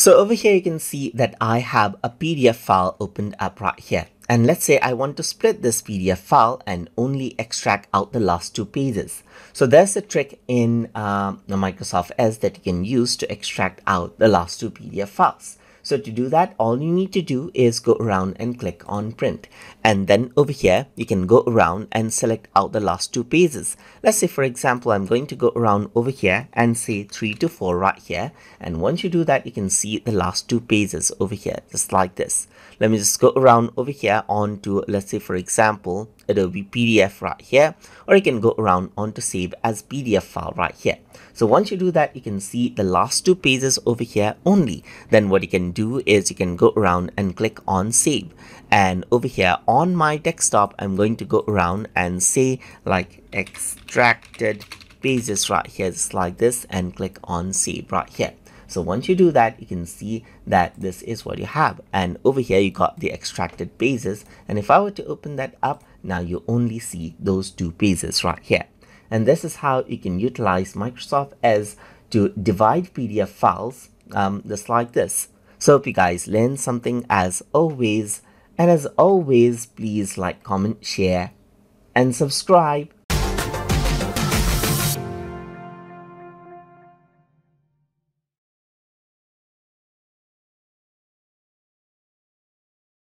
So over here, you can see that I have a PDF file opened up right here. And let's say I want to split this PDF file and only extract out the last two pages. So there's a trick in the Microsoft Edge that you can use to extract out the last two PDF files. So to do that, all you need to do is go around and click on print. And then over here, you can go around and select out the last two pages. Let's say, for example, I'm going to go around over here and say 3 to 4 right here. And once you do that, you can see the last two pages over here, just like this. Let me just go around over here onto, let's say, for example, it'll be PDF right here, or you can go around onto save as PDF file right here. So once you do that, you can see the last two pages over here only. Then what you can do is you can go around and click on save. And over here on my desktop, I'm going to go around and say like extracted pages right here, just like this, and click on save right here. So once you do that, you can see that this is what you have. And over here, you got the extracted pages. And if I were to open that up, now you only see those two pages right here. And this is how you can utilize Microsoft Edge to divide PDF files just like this. So hope you guys learned something as always. And as always, please like, comment, share, and subscribe.